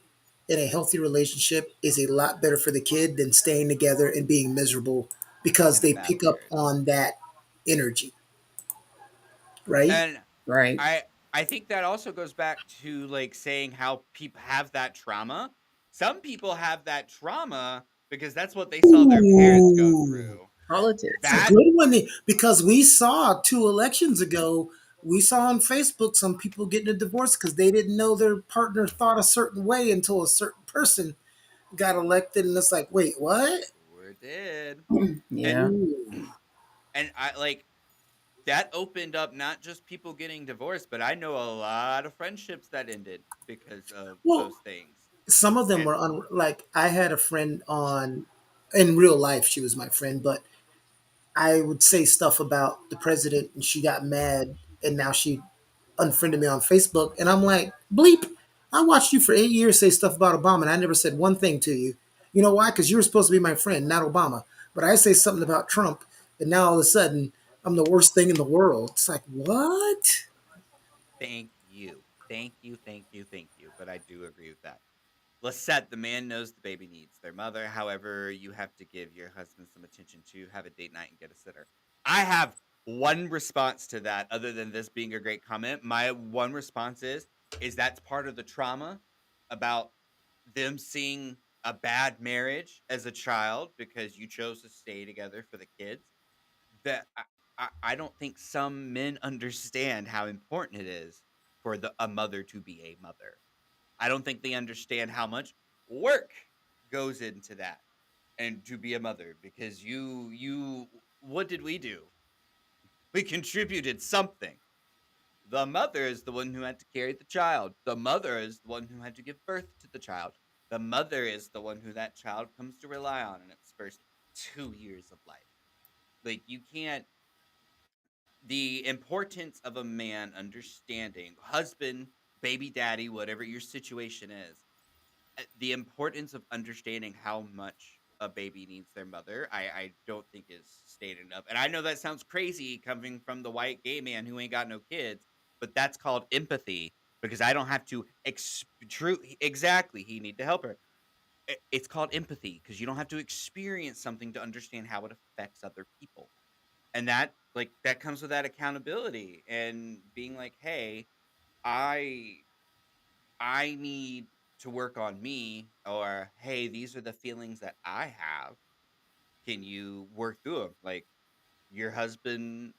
in a healthy relationship is a lot better for the kid than staying together and being miserable because In a they bad pick up marriage. on that energy, right? And Right. I I think that also goes back to like saying how people have that trauma. Some people have that trauma because that's what they saw their parents go Ooh. through. It's a Politics. That good one because we saw 2 elections ago. We saw on Facebook some people getting a divorce because they didn't know their partner thought a certain way until a certain person got elected, and it's like, wait, what? sure did. And Yeah. Ooh. I like that opened up not just people getting divorced, but I know a lot of friendships that ended because of Well, those things. some of them And were like I had a friend on in real life. She was my friend, but I would say stuff about the president, and she got mad, and now she unfriended me on Facebook, and I'm like, bleep. I watched you for 8 years say stuff about Obama, and I never said one thing to you. You know why? Because you were supposed to be my friend, not Obama. But I say something about Trump, and now all of a sudden I'm the worst thing in the world. It's like, what? thank you. Thank you, thank you, thank you. But I do agree with that. Lisette, the man knows the baby needs their mother. However, you have to give your husband some attention to have a date night and get a sitter. I have one response to that, other than this being a great comment. My one response is that's part of the trauma about them seeing a bad marriage as a child because you chose to stay together for the kids. That I don't think some men understand how important it is for a mother to be a mother. I don't think they understand how much work goes into that and to be a mother because you what did we do? We contributed something. The mother is the one who had to carry the child. The mother is the one who had to give birth to the child. The mother is the one who that child comes to rely on in its first 2 years of life. Like you can't the importance of a man understanding husband, baby daddy, whatever your situation is, the importance of understanding how much a baby needs their mother, I don't think is stated enough. And I know that sounds crazy coming from the white gay man who ain't got no kids, but that's called empathy because I don't have to true exactly. He need to help her. It's called empathy because you don't have to experience something to understand how it affects other people, and that comes with that accountability and being like, hey, I I need to work on me, or hey, these are the feelings that I have. Can you work through them? Like your husband,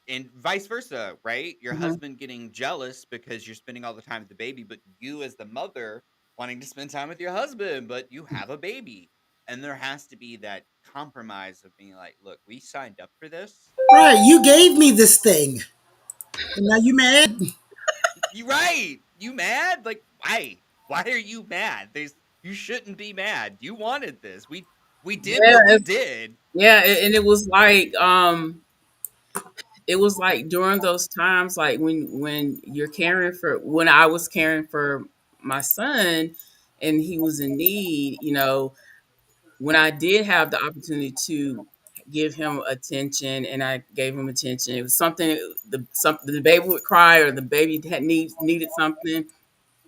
and vice versa, right? Your Hmm. husband getting jealous because you're spending all the time with the baby, but you, as the mother, wanting to spend time with your husband, but you have a baby. And there has to be that compromise of being like, look, we signed up for this. Right, you gave me this thing, and now you mad? You right. You mad? Like why? Why are you mad? You shouldn't be mad. You wanted this. We did Yeah. what we did. Yeah. And it was like during those times, like when you're caring for, when I was caring for my son and he was in need, when I did have the opportunity to give him attention and I gave him attention, it was something, the baby would cry or the baby needed something.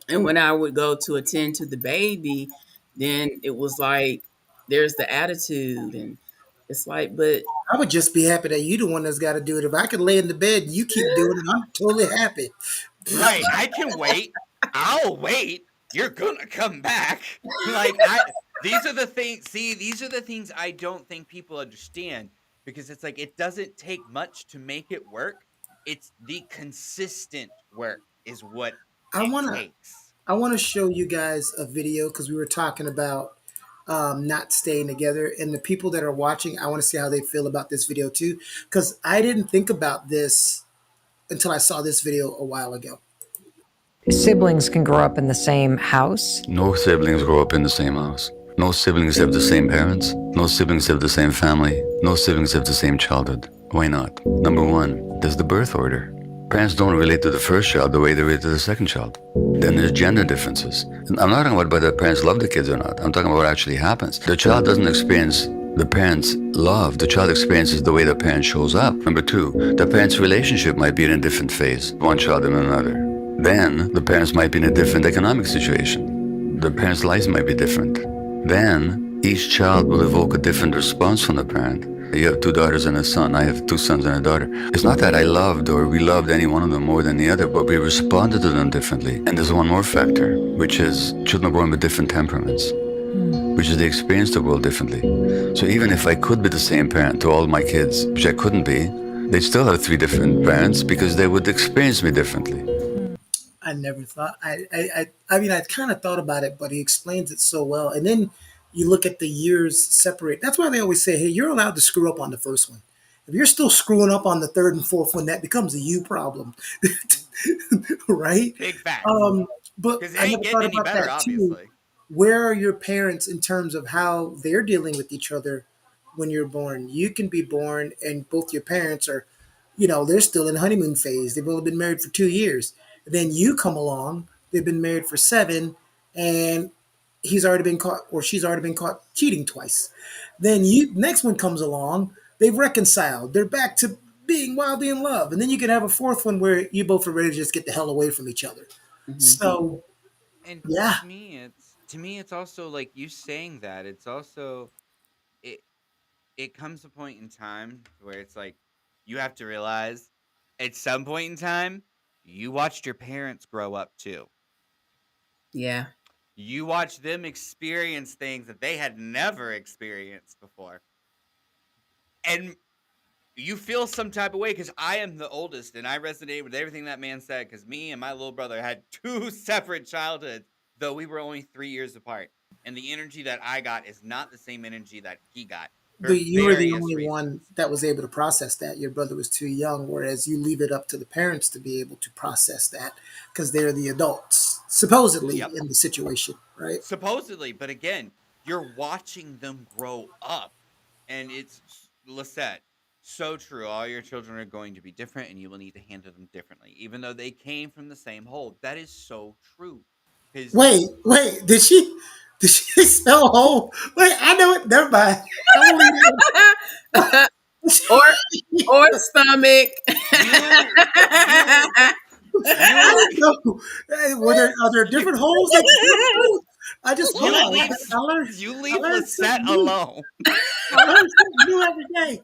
And when I would go to attend to the baby, then it was like, there's the attitude. And it's like, but I would just be happy that you the one that's got to do it. If I could lay in the bed, you keep doing it. I'm totally happy. Right. I can wait. I'll wait. You're gonna come back. Like these are the things, see, these are the things I don't think people understand because it's like it doesn't take much to make it work. It's the consistent work is what I it wanna takes. I wanna show you guys a video because we were talking about not staying together, and the people that are watching, I want to see how they feel about this video too, because I didn't think about this until I saw this video a while ago. Siblings can grow up in the same house. No siblings grow up in the same house. No siblings have the same parents. No siblings have the same family. No siblings have the same childhood. Why not? Number one, there's the birth order. parents don't relate to the first child the way they relate to the second child. Then there's gender differences. And I'm not talking about whether parents love the kids or not. I'm talking about what actually happens. The child doesn't experience the parents' love. The child experiences the way the parent shows up. Number two, the parents' relationship might be in a different phase, one child and another. Then the parents might be in a different economic situation. The parents' lives might be different. Then each child will evoke a different response from the parent. You have two daughters and a son. I have two sons and a daughter. It's not that I loved or we loved any one of them more than the other, but we responded to them differently. And there's one more factor, which is children are born with different temperaments, which is they experience the world differently. So even if I could be the same parent to all my kids, which I couldn't be, they'd still have three different parents because they would experience me differently. I never thought. I mean, I kind of thought about it, but he explains it so well. And then you look at the years separate. That's why they always say, "Hey, you're allowed to screw up on the first one. If you're still screwing up on the third and fourth one, that becomes a you problem, right?" Big facts. Um, but Because it I ain't never getting thought any about better, that too. obviously. Where are your parents in terms of how they're dealing with each other when you're born? You can be born, and both your parents are, they're still in honeymoon phase. They've only been married for 2 years. Then you come along, they've been married for 7, and he's already been caught or she's already been caught cheating twice. Then you next one comes along, they've reconciled, they're back to being wildly in love, and then you can have a fourth one where you both are ready to just get the hell away from each other. Hmm. So And yeah, to me it's also like you saying that. It's also it it comes a point in time where it's like you have to realize at some point in time you watched your parents grow up too. Yeah. You watched them experience things that they had never experienced before. And you feel some type of way because I am the oldest and I resonate with everything that man said because me and my little brother had two separate childhoods, though we were only 3 years apart. And the energy that I got is not the same energy that he got for but you were the various only one reasons. that was able to process that. Your brother was too young, whereas you leave it up to the parents to be able to process that because they're the adults, supposedly Yep. in the situation, right? Supposedly, but again, you're watching them grow up. And it's Lisette, so true. All your children are going to be different and you will need to handle them differently, even though they came from the same hole. That is so true. Because Wait, did she spell hole? Wait, I know it. Never mind. I'm gonna leave that or one. or stomach. you, you, I you, didn't know. Hey, are there you, different holes they can fit through? I just you wow. leave, I learned you I leave learned Lisette something new. alone. I learned something new every day.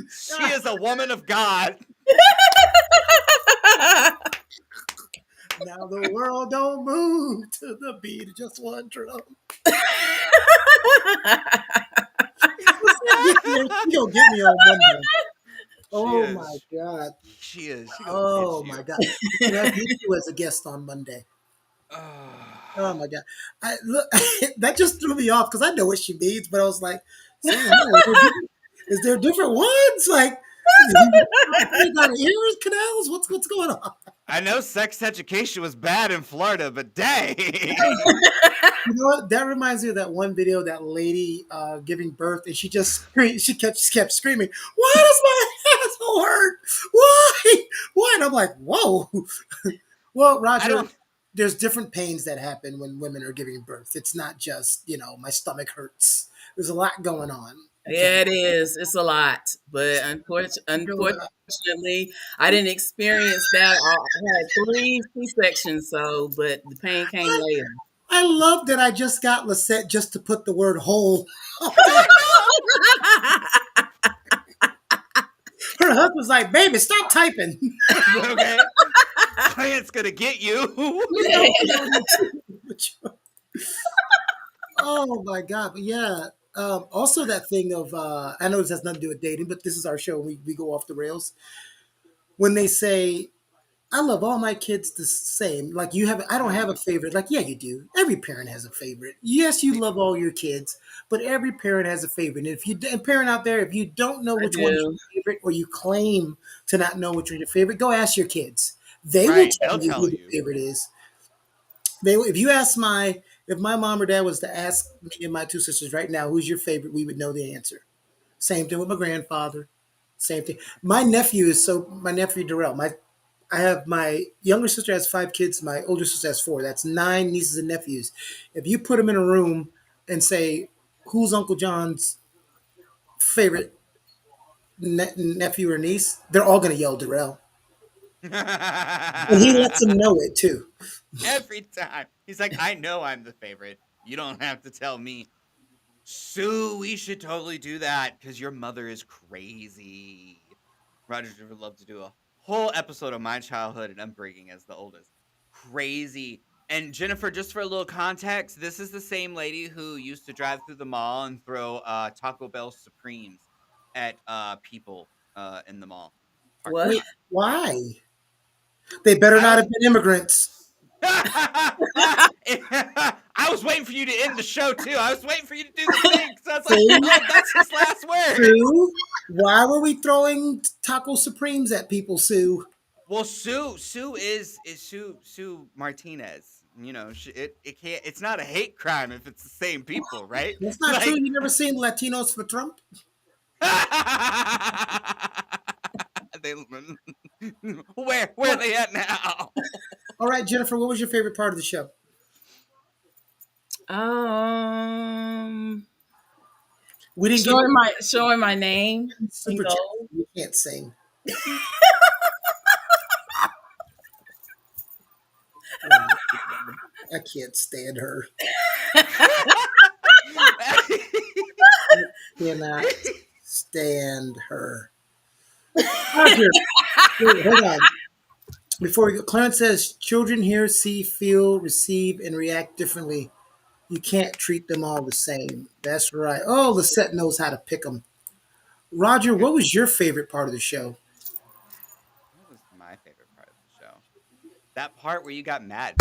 She Ah, is a woman of God. now the world don't move to the beat of just one drum. What's that get there? She gonna get me on Monday. She Oh my is. god. She is. She gonna get Oh my you. god. We can have you two as a guest on Monday. Oh my god. I look that just threw me off because I know what she means, but I was like, saying, "Huh, is there different ones? Like, you got ear canals? What's going on?" I know sex education was bad in Florida, but dang. You know what? That reminds me of that one video, of that lady giving birth, and she just she kept screaming, "Why does my asshole hurt? Why? Why?" And I'm like, "Whoa." Well, I Roger, don't. there's different pains that happen when women are giving birth. It's not just my stomach hurts. There's a lot going on. Okay. Yeah, it is. It's a lot, but unfortunately, I didn't experience that. I had three C-sections, so but the pain came I, later. I love that I just got Lisette just to put the word whole on there. Her husband's like, "Baby, stop typing." Okay. Client's gonna get you. You know, oh my god! But yeah, also that thing of I know this has nothing to do with dating, but this is our show. We go off the rails when they say I love all my kids the same. Like you have, I don't No, you have a don't. favorite. Like yeah, you do. Every parent has a favorite. Yes, you They love do. all your kids, but every parent has a favorite. And if you, and parent out there, if you don't know I which one's do. your favorite, or you claim to not know which one's your favorite, go ask your kids. They will Right. tell They'll you tell who the you. favorite is. They, if you ask if my mom or dad was to ask me and my two sisters right now, who's your favorite, we would know the answer. Same thing with my grandfather. Same thing. My nephew Darrell. I have my younger sister has 5 kids. My older sister has 4. That's 9 nieces and nephews. If you put them in a room and say, "Who's Uncle John's favorite nephew or niece?" They're all going to yell Darrell, and he lets them know it too. Every time. He's like, I know I'm the favorite. You don't have to tell me. Sue, we should totally do that because your mother is crazy. Roger would love to do a whole episode of my childhood and upbringing as the oldest. Crazy. And Jennifer, just for a little context, this is the same lady who used to drive through the mall and throw Taco Bell Supremes at people in the mall parking What? Wait, lot. Yeah. why? They better I not don't have been immigrants. I was waiting for you to end the show too. I was waiting for you to do the thing. So I was like, See, oh, that's his last word. Sue, why were we throwing taco supremes at people, Sue? Well, Sue is Sue Martinez. You know, it can't. It's not a hate crime if it's the same people, right? That's not true. Like, You never seen Latinos for Trump? they where are they at now? All right, Jennifer, what was your favorite part of the show? Um, We didn't give showing my name you in super chat. gold. You can't sing. I can't stand her. Cannot stand her. Roger, wait, hold on. Before we go, Clarence says children hear, see, feel, receive, and react differently. You can't treat them all the same. That's right. Oh, Lisette knows how to pick them. Roger, what was your favorite part of the show? What was my favorite part of the show? That part where you got mad.